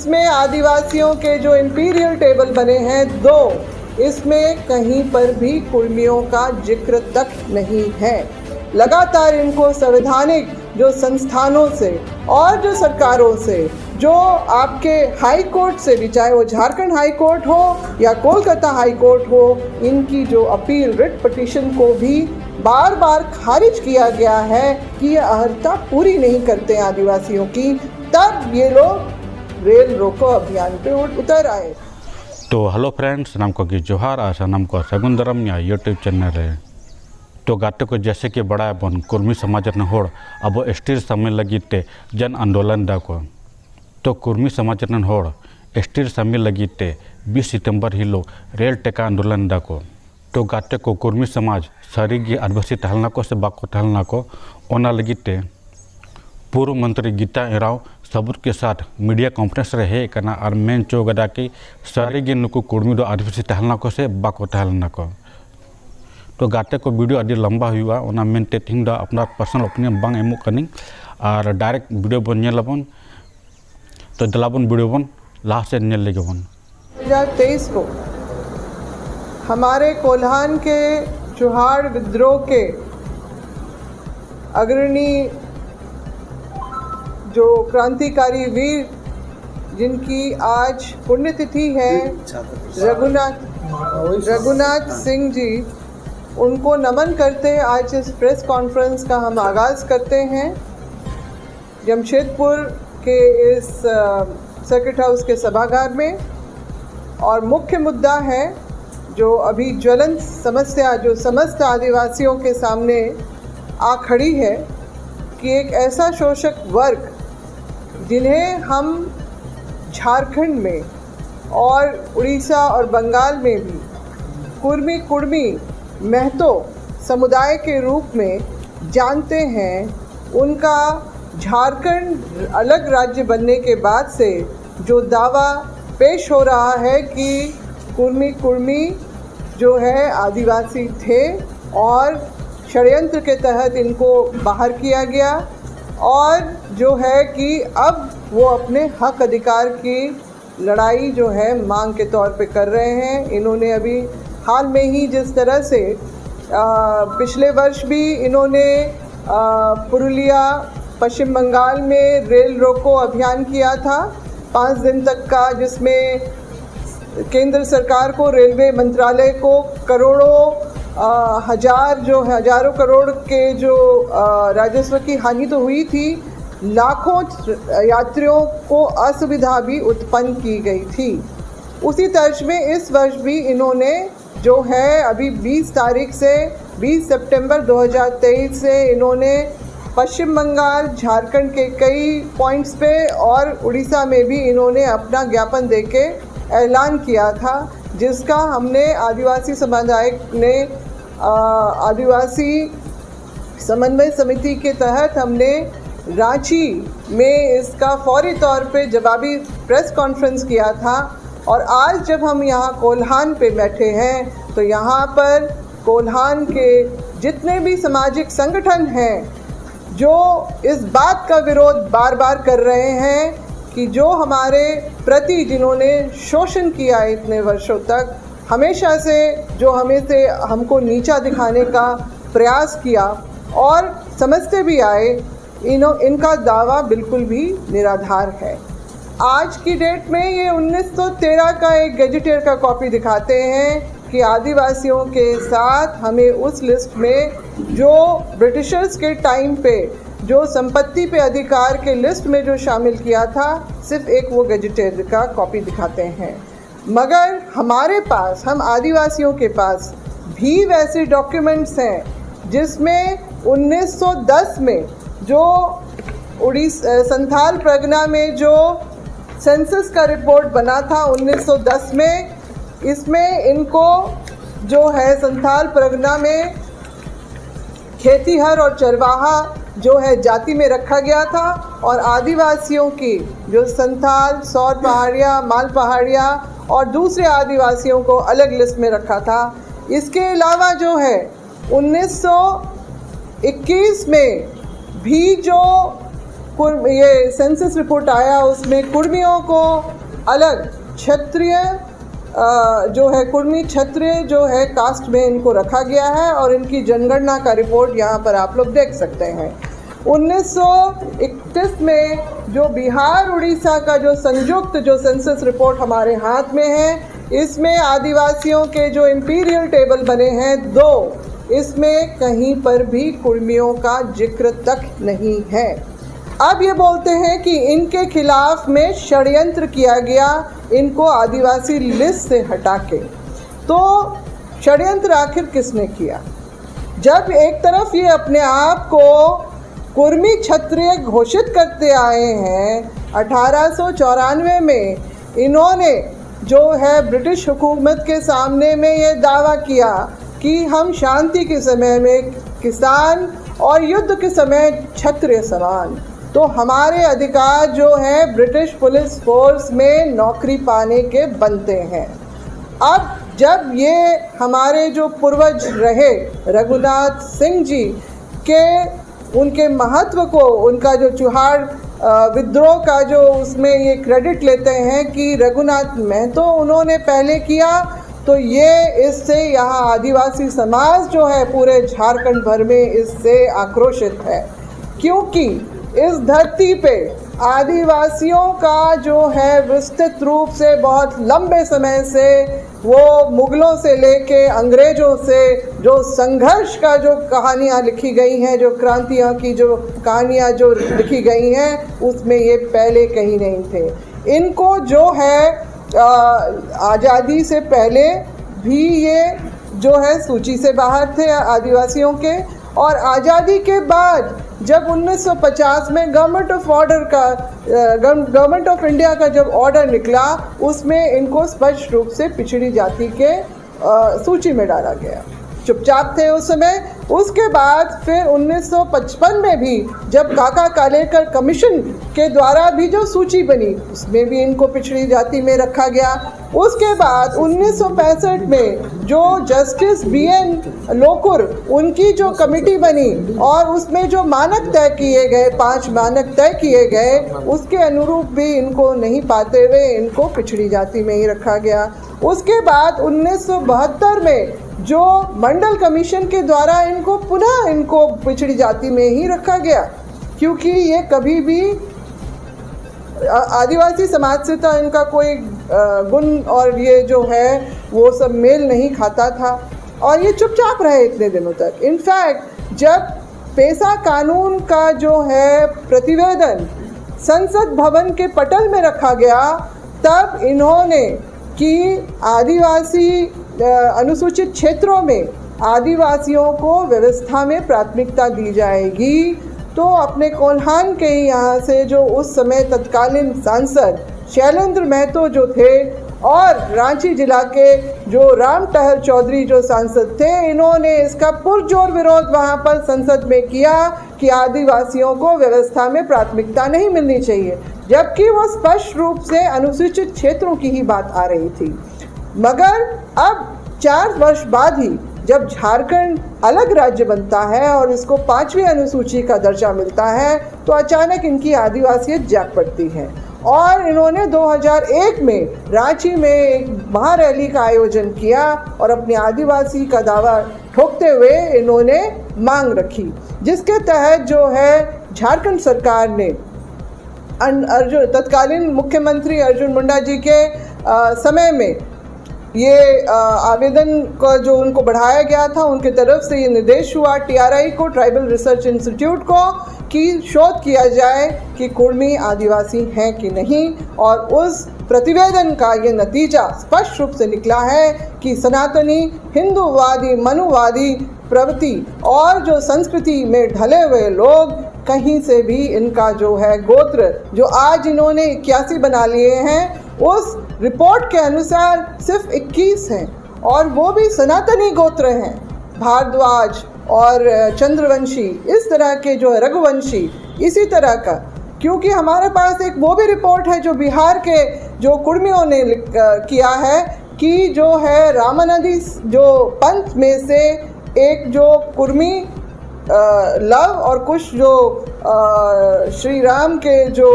इसमें आदिवासियों के जो इंपीरियल टेबल बने हैं 2, इसमें कहीं पर भी कुर्मियों का जिक्र तक नहीं है। लगातार इनको संवैधानिक जो संस्थानों से और जो सरकारों से, जो आपके हाई कोर्ट से भी, चाहे वो झारखंड हाई कोर्ट हो या कोलकाता हाई कोर्ट हो, इनकी जो अपील रिट पिटीशन को भी बार बार खारिज किया गया है कि ये अर्हता पूरी नहीं करते आदिवासियों की, तब ये लोग रेल रोको अभियान पे उतर आए। तो हेलो फ्रेंड्स, नाम को की जोहार आशा नाम को सगुंदरम या यूट्यूब चैनल है। तो गाते को जैसे कि बड़ा बन कुर्मी समाज होड़ अब एसटी समय लगी ते जन आंदोलन दा को। तो कुर्मी समाज होड़ एसटी समय लगी ते 20 सितंबर हिलो रेल टेका आंदोलन दा को। तो गाते को कुर्मी समाज सारी गी आदिवासी टहलना को से बाको टहलना को ओना लगी ते पूर्व मंत्री गीता एराव सबूत के साथ मीडिया कॉन्फ्रेंस रहे करना और मेन चो गदा की सारी गे नुकु कुर्मी दो आदिवासी टहलना को से बाको टहलना को। तो गाते को वीडियो अभी लंबा हुआ ओना मेन तेथिंग दा अपना पर्सनल ओपिनियन बांग एमो कनिंग और डायरेक्ट वीडियो बन नेलबन। तो दलाबन वीडियो बन लास्ट से नेल लेगे बन 2023 को हमारे कोल्हान के चुहाड़ विद्रोह के अग्रणी जो क्रांतिकारी वीर जिनकी आज पुण्यतिथि है रघुनाथ सिंह जी, उनको नमन करते आज इस प्रेस कॉन्फ्रेंस का हम आगाज़ करते हैं। जमशेदपुर के इस सर्किट हाउस के सभागार में, और मुख्य मुद्दा है जो अभी ज्वलंत समस्या जो समस्त आदिवासियों के सामने आ खड़ी है कि एक ऐसा शोषक वर्ग जिन्हें हम झारखंड में और उड़ीसा और बंगाल में भी कुर्मी महतो समुदाय के रूप में जानते हैं, उनका झारखंड अलग राज्य बनने के बाद से जो दावा पेश हो रहा है कि कुर्मी जो है आदिवासी थे और षड्यंत्र के तहत इनको बाहर किया गया, और जो है कि अब वो अपने हक अधिकार की लड़ाई जो है मांग के तौर पे कर रहे हैं। इन्होंने अभी हाल में ही जिस तरह से पिछले वर्ष भी इन्होंने पुरुलिया पश्चिम बंगाल में रेल रोको अभियान किया था 5 दिन तक का, जिसमें केंद्र सरकार को, रेलवे मंत्रालय को करोड़ों हजारों करोड़ के जो राजस्व की हानि तो हुई थी, लाखों यात्रियों को असुविधा भी उत्पन्न की गई थी। उसी तर्ज में इस वर्ष भी इन्होंने जो है अभी 20 सितंबर 2023 से इन्होंने पश्चिम बंगाल, झारखंड के कई पॉइंट्स पे और उड़ीसा में भी इन्होंने अपना ज्ञापन देके ऐलान किया था, जिसका हमने आदिवासी समुदाय ने आदिवासी समन्वय समिति के तहत हमने रांची में इसका फौरी तौर पे जवाबी प्रेस कॉन्फ्रेंस किया था। और आज जब हम यहाँ कोल्हान पे बैठे हैं तो यहाँ पर कोल्हान के जितने भी सामाजिक संगठन हैं जो इस बात का विरोध बार बार कर रहे हैं कि जो हमारे प्रति जिन्होंने शोषण किया इतने वर्षों तक, हमेशा से जो हमको नीचा दिखाने का प्रयास किया और समझते भी आए, इनका दावा बिल्कुल भी निराधार है। आज की डेट में ये 1913 का एक गैजेटियर का कॉपी दिखाते हैं कि आदिवासियों के साथ हमें उस लिस्ट में जो ब्रिटिशर्स के टाइम पे जो संपत्ति पे अधिकार के लिस्ट में जो शामिल किया था, सिर्फ एक वो गैजेटियर का कॉपी दिखाते हैं। मगर हमारे पास, हम आदिवासियों के पास भी वैसे डॉक्यूमेंट्स हैं जिसमें 1910 में जो संथाल परगना में जो सेंसस का रिपोर्ट बना था 1910 में, इसमें इनको जो है संथाल परगना में खेतीहर और चरवाहा जो है जाति में रखा गया था, और आदिवासियों की जो संथाल, सौर पहाड़िया, माल पहाड़िया और दूसरे आदिवासियों को अलग लिस्ट में रखा था। इसके अलावा जो है 1921 में भी जो ये सेंसस रिपोर्ट आया उसमें कुर्मियों को अलग क्षत्रिय जो है कुर्मी क्षत्रिय जो है कास्ट में इनको रखा गया है और इनकी जनगणना का रिपोर्ट यहाँ पर आप लोग देख सकते हैं। 1931 में जो बिहार उड़ीसा का जो संयुक्त जो सेंसस रिपोर्ट हमारे हाथ में है, इसमें आदिवासियों के जो इंपीरियल टेबल बने हैं 2, इसमें कहीं पर भी कुर्मियों का जिक्र तक नहीं है। अब ये बोलते हैं कि इनके खिलाफ में षड्यंत्र किया गया इनको आदिवासी लिस्ट से हटा के। तो षड्यंत्र आखिर किसने किया? जब एक तरफ ये अपने आप को कुर्मी क्षत्रिय घोषित करते आए हैं, 1894 में इन्होंने जो है ब्रिटिश हुकूमत के सामने में ये दावा किया कि हम शांति के समय में किसान और युद्ध के समय क्षत्रिय समान, तो हमारे अधिकार जो है ब्रिटिश पुलिस फोर्स में नौकरी पाने के बनते हैं। अब जब ये हमारे जो पूर्वज रहे रघुनाथ सिंह जी के उनके महत्व को, उनका जो चुहार विद्रोह का जो उसमें ये क्रेडिट लेते हैं कि रघुनाथ महतो उन्होंने पहले किया, तो ये इससे यहाँ आदिवासी समाज जो है पूरे झारखंड भर में इससे आक्रोशित है, क्योंकि इस धरती पे आदिवासियों का जो है विस्तृत रूप से बहुत लंबे समय से वो मुगलों से लेके अंग्रेज़ों से जो संघर्ष का जो कहानियाँ लिखी गई हैं, जो क्रांतियों की जो कहानियाँ जो लिखी गई हैं, उसमें ये पहले कहीं नहीं थे। इनको जो है आज़ादी से पहले भी ये जो है सूची से बाहर थे आदिवासियों के, और आज़ादी के बाद जब 1950 में गवर्नमेंट ऑफ इंडिया का जब ऑर्डर निकला, उसमें इनको स्पष्ट रूप से पिछड़ी जाति के सूची में डाला गया। चुपचाप थे उस समय। उसके बाद फिर 1955 में भी जब काका कालेकर कमीशन के द्वारा भी जो सूची बनी, उसमें भी इनको पिछड़ी जाति में रखा गया। उसके बाद 1965 में जो जस्टिस BN लोकुर उनकी जो कमेटी बनी और उसमें जो मानक तय किए गए, 5 मानक तय किए गए, उसके अनुरूप भी इनको नहीं पाते हुए इनको पिछड़ी जाति में ही रखा गया। उसके बाद 1972 में जो मंडल कमीशन के द्वारा इनको पुनः इनको पिछड़ी जाति में ही रखा गया, क्योंकि ये कभी भी आदिवासी समाज से तो इनका कोई गुण और ये जो है वो सब मेल नहीं खाता था, और ये चुपचाप रहे इतने दिनों तक। इनफैक्ट जब पेशा कानून का जो है प्रतिवेदन संसद भवन के पटल में रखा गया, तब इन्होंने कि आदिवासी अनुसूचित क्षेत्रों में आदिवासियों को व्यवस्था में प्राथमिकता दी जाएगी, तो अपने कोल्हान के यहाँ से जो उस समय तत्कालीन सांसद शैलेंद्र महतो जो थे और रांची जिला के जो राम टहल चौधरी जो सांसद थे, इन्होंने इसका पुरजोर विरोध वहाँ पर संसद में किया कि आदिवासियों को व्यवस्था में प्राथमिकता नहीं मिलनी चाहिए, जबकि वो स्पष्ट रूप से अनुसूचित क्षेत्रों की ही बात आ रही थी। मगर अब 4 वर्ष बाद ही जब झारखंड अलग राज्य बनता है और इसको 5वीं अनुसूची का दर्जा मिलता है, तो अचानक इनकी आदिवासियत जाग पड़ती है और इन्होंने 2001 में रांची में एक महारैली का आयोजन किया और अपने आदिवासी का दावा ठोकते हुए इन्होंने मांग रखी, जिसके तहत जो है झारखंड सरकार ने तत्कालीन मुख्यमंत्री अर्जुन मुंडा जी के समय में ये आवेदन का जो उनको बढ़ाया गया था, उनके तरफ से ये निर्देश हुआ TRI को, ट्राइबल रिसर्च इंस्टीट्यूट को, कि शोध किया जाए कि कुर्मी आदिवासी हैं कि नहीं। और उस प्रतिवेदन का ये नतीजा स्पष्ट रूप से निकला है कि सनातनी हिंदूवादी मनुवादी प्रवृत्ति और जो संस्कृति में ढले हुए लोग कहीं से भी इनका जो है गोत्र जो आज इन्होंने 81 बना लिए हैं, उस रिपोर्ट के अनुसार सिर्फ 21 हैं, और वो भी सनातनी गोत्र हैं, भारद्वाज और चंद्रवंशी, इस तरह के जो रघुवंशी, इसी तरह का। क्योंकि हमारे पास एक वो भी रिपोर्ट है जो बिहार के जो कुर्मियों ने किया है कि जो है रामानदी जो पंथ में से एक जो कुर्मी लव और कुछ जो श्री राम के जो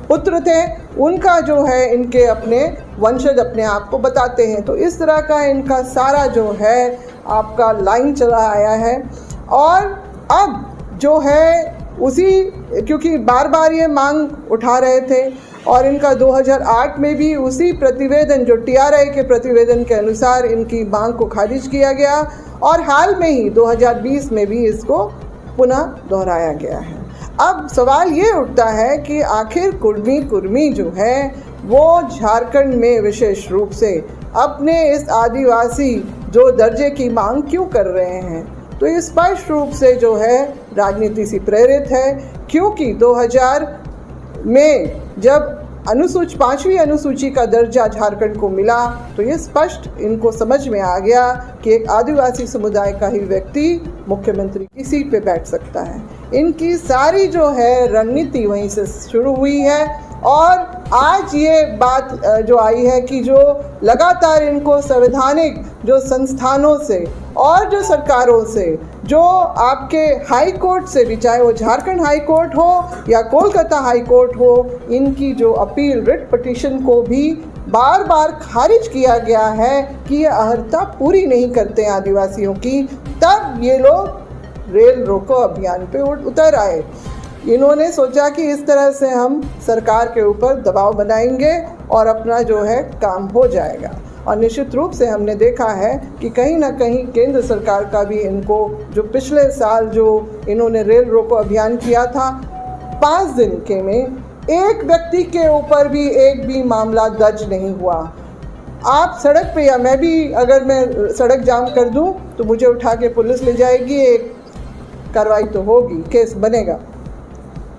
पुत्र थे उनका जो है इनके अपने वंशज अपने आप को बताते हैं। तो इस तरह का इनका सारा जो है आपका लाइन चला आया है। और अब जो है उसी, क्योंकि बार बार ये मांग उठा रहे थे और इनका 2008 में भी उसी प्रतिवेदन, जो TRI के प्रतिवेदन के अनुसार इनकी मांग को खारिज किया गया और हाल में ही 2020 में भी इसको पुनः दोहराया गया है। अब सवाल ये उठता है कि आखिर कुर्मी जो है वो झारखंड में विशेष रूप से अपने इस आदिवासी जो दर्जे की मांग क्यों कर रहे हैं। तो ये स्पष्ट रूप से जो है राजनीति से प्रेरित है, क्योंकि 2000 में जब 5वीं अनुसूची का दर्जा झारखंड को मिला तो ये स्पष्ट इनको समझ में आ गया कि एक आदिवासी समुदाय का ही व्यक्ति मुख्यमंत्री की सीट पे बैठ सकता है। इनकी सारी जो है रणनीति वहीं से शुरू हुई है और आज ये बात जो आई है कि जो लगातार इनको संवैधानिक जो संस्थानों से और जो सरकारों से, जो आपके हाई कोर्ट से भी, चाहे वो झारखंड हाई कोर्ट हो या कोलकाता हाई कोर्ट हो, इनकी जो अपील रिट पिटीशन को भी बार बार खारिज किया गया है कि ये अहर्ता पूरी नहीं करते आदिवासियों की। तब ये लोग रेल रोको अभियान पे उतर आए। इन्होंने सोचा कि इस तरह से हम सरकार के ऊपर दबाव बनाएंगे और अपना जो है काम हो जाएगा। और निश्चित रूप से हमने देखा है कि कहीं ना कहीं केंद्र सरकार का भी इनको, जो पिछले साल जो इन्होंने रेल रोको अभियान किया था, 5 दिन के में एक व्यक्ति के ऊपर भी एक भी मामला दर्ज नहीं हुआ। आप सड़क पे, या मैं भी अगर मैं सड़क जाम कर दूं तो मुझे उठा के पुलिस ले जाएगी, एक कार्रवाई तो होगी, केस बनेगा,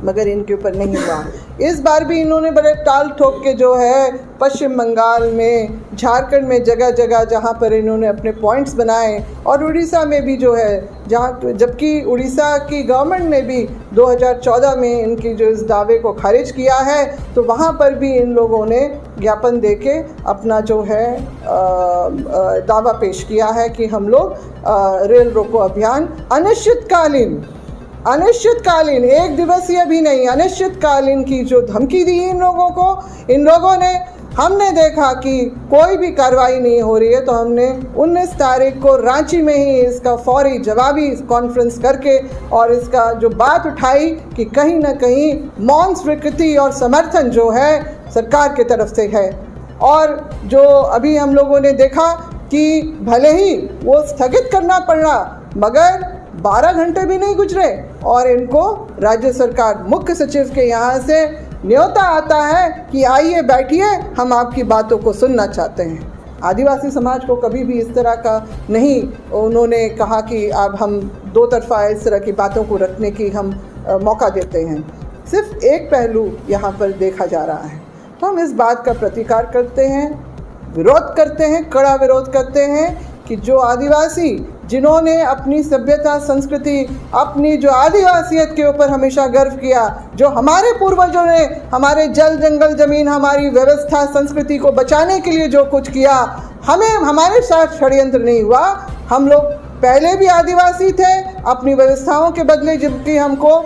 मगर इनके ऊपर नहीं हुआ। इस बार भी इन्होंने बड़े टाल ठोक के जो है पश्चिम बंगाल में, झारखंड में जगह जगह जहाँ पर इन्होंने अपने पॉइंट्स बनाए, और उड़ीसा में भी जो है, जहाँ, जबकि उड़ीसा की गवर्नमेंट ने भी 2014 में इनकी जो इस दावे को खारिज किया है, तो वहाँ पर भी इन लोगों ने ज्ञापन देके अपना जो है दावा पेश किया है कि हम लोग रेल रोको अभियान अनिश्चितकालीन, एक दिवसीय भी नहीं, अनिश्चितकालीन की जो धमकी दी इन लोगों को, इन लोगों ने, हमने देखा कि कोई भी कार्रवाई नहीं हो रही है, तो हमने 19 तारीख को रांची में ही इसका फौरी जवाबी कॉन्फ्रेंस करके और इसका जो बात उठाई कि कहीं ना कहीं मौन स्वीकृति और समर्थन जो है सरकार के तरफ से है। और जो अभी हम लोगों ने देखा कि भले ही वो स्थगित करना पड़ा, मगर 12 घंटे भी नहीं गुजरे और इनको राज्य सरकार मुख्य सचिव के यहाँ से न्योता आता है कि आइए बैठिए, हम आपकी बातों को सुनना चाहते हैं। आदिवासी समाज को कभी भी इस तरह का नहीं उन्होंने कहा कि अब हम दो तरफा इस तरह की बातों को रखने की हम मौका देते हैं। सिर्फ एक पहलू यहाँ पर देखा जा रहा है। तो हम इस बात का प्रतिकार करते हैं, विरोध करते हैं, कड़ा विरोध करते हैं कि जो आदिवासी, जिन्होंने अपनी सभ्यता, संस्कृति, अपनी जो आदिवासियत के ऊपर हमेशा गर्व किया, जो हमारे पूर्वजों ने हमारे जल, जंगल, ज़मीन, हमारी व्यवस्था, संस्कृति को बचाने के लिए जो कुछ किया, हमारे साथ षड्यंत्र नहीं हुआ। हम लोग पहले भी आदिवासी थे अपनी व्यवस्थाओं के बदले, जबकि हमको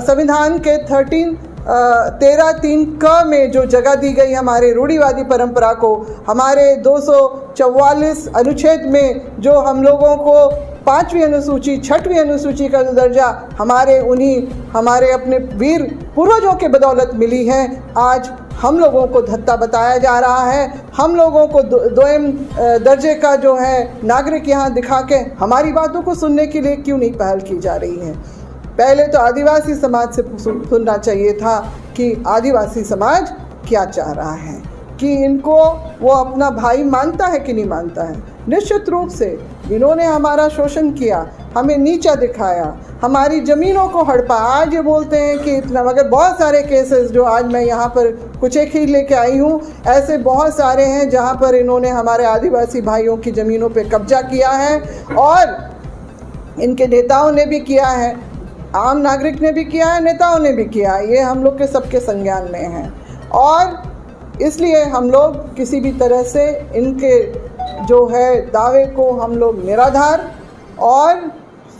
संविधान के 13(3) क में जो जगह दी गई हमारे रूढ़िवादी परंपरा को, हमारे 244 अनुच्छेद में जो हम लोगों को 5वीं अनुसूची, 6वीं अनुसूची का दर्जा हमारे अपने वीर पूर्वजों के बदौलत मिली है, आज हम लोगों को धत्ता बताया जा रहा है। हम लोगों को दोयम दर्जे का जो है नागरिक यहाँ दिखा के हमारी बातों को सुनने के लिए क्यों नहीं पहल की जा रही है। पहले तो आदिवासी समाज से सुनना चाहिए था कि आदिवासी समाज क्या चाह रहा है, कि इनको वो अपना भाई मानता है कि नहीं मानता है। निश्चित रूप से इन्होंने हमारा शोषण किया, हमें नीचा दिखाया, हमारी ज़मीनों को हड़पा। आज ये बोलते हैं कि इतना, मगर बहुत सारे केसेस जो आज मैं यहाँ पर कुछ एक ही लेके आई हूँ, ऐसे बहुत सारे हैं जहाँ पर इन्होंने हमारे आदिवासी भाइयों की ज़मीनों पे कब्जा किया है और इनके नेताओं ने भी किया है, आम नागरिक ने भी किया है, नेताओं ने भी किया है। ये हम लोग के सबके संज्ञान में है और इसलिए हम लोग किसी भी तरह से इनके जो है दावे को हम लोग निराधार और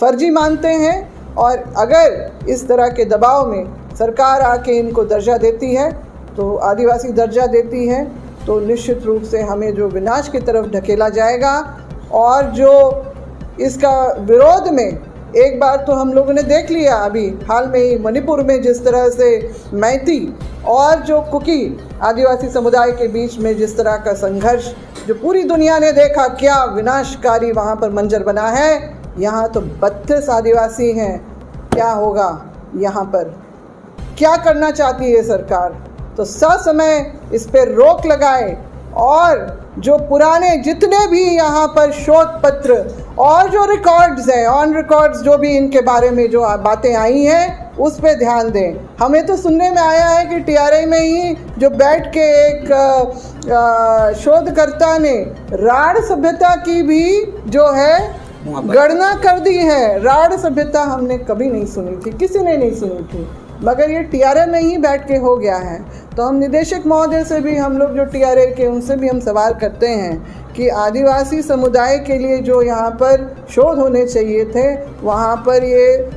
फर्जी मानते हैं और अगर इस तरह के दबाव में सरकार आके इनको दर्जा देती है, तो आदिवासी दर्जा देती है, तो निश्चित रूप से हमें जो विनाश की तरफ ढकेला जाएगा। और जो इसका विरोध में एक बार तो हम लोगों ने देख लिया अभी हाल में ही मणिपुर में, जिस तरह से मैती और जो कुकी आदिवासी समुदाय के बीच में जिस तरह का संघर्ष जो पूरी दुनिया ने देखा, क्या विनाशकारी वहाँ पर मंजर बना है। यहाँ तो 32 आदिवासी हैं, क्या होगा यहाँ पर, क्या करना चाहती है सरकार। तो ससमय इस पर रोक लगाए और जो पुराने जितने भी यहाँ पर शोध पत्र और जो रिकॉर्ड्स हैं, ऑन रिकॉर्ड्स जो भी इनके बारे में जो बातें आई हैं, उस पे ध्यान दें। हमें तो सुनने में आया है कि टीआरआई में ही जो बैठ के एक शोधकर्ता ने राढ़ सभ्यता की भी जो है गणना कर दी है। राढ़ सभ्यता हमने कभी नहीं सुनी थी, किसी ने नहीं सुनी थी, मगर ये टीआरआई में ही बैठ के हो गया है। तो हम निदेशक महोदय से भी, हम लोग जो टीआरआई के, उनसे भी हम सवाल करते हैं कि आदिवासी समुदाय के लिए जो यहाँ पर शोध होने चाहिए थे, वहाँ पर ये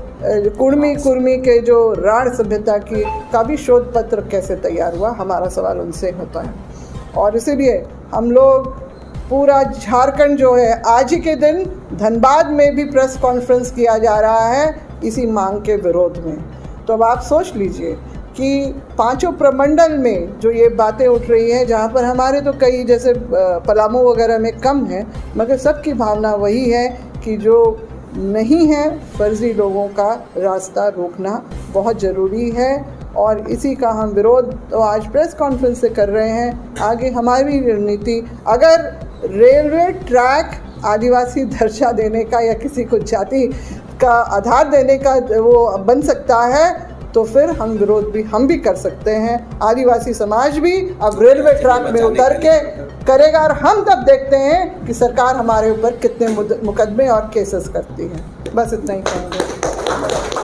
कुर्मी के जो राढ़ सभ्यता की का भी शोध पत्र कैसे तैयार हुआ, हमारा सवाल उनसे होता है। और इसीलिए हम लोग पूरा झारखंड जो है, आज ही के दिन धनबाद में भी प्रेस कॉन्फ्रेंस किया जा रहा है इसी मांग के विरोध में। तो अब आप सोच लीजिए कि पांचों प्रमंडल में जो ये बातें उठ रही हैं, जहाँ पर हमारे तो कई जैसे पलामू वगैरह में कम है, मगर सबकी भावना वही है कि जो नहीं है फर्जी लोगों का रास्ता रोकना बहुत ज़रूरी है। और इसी का हम विरोध तो आज प्रेस कॉन्फ्रेंस से कर रहे हैं। आगे हमारी रणनीति, अगर रेलवे ट्रैक आदिवासी दर्जा देने का या किसी को जाति का आधार देने का वो बन सकता है, तो फिर हम विरोध भी हम भी कर सकते हैं। आदिवासी समाज भी अब रेलवे ट्रैक में उतर के करेगा, और हम तब देखते हैं कि सरकार हमारे ऊपर कितने मुकदमे और केसेस करती है। बस इतना ही कहेंगे।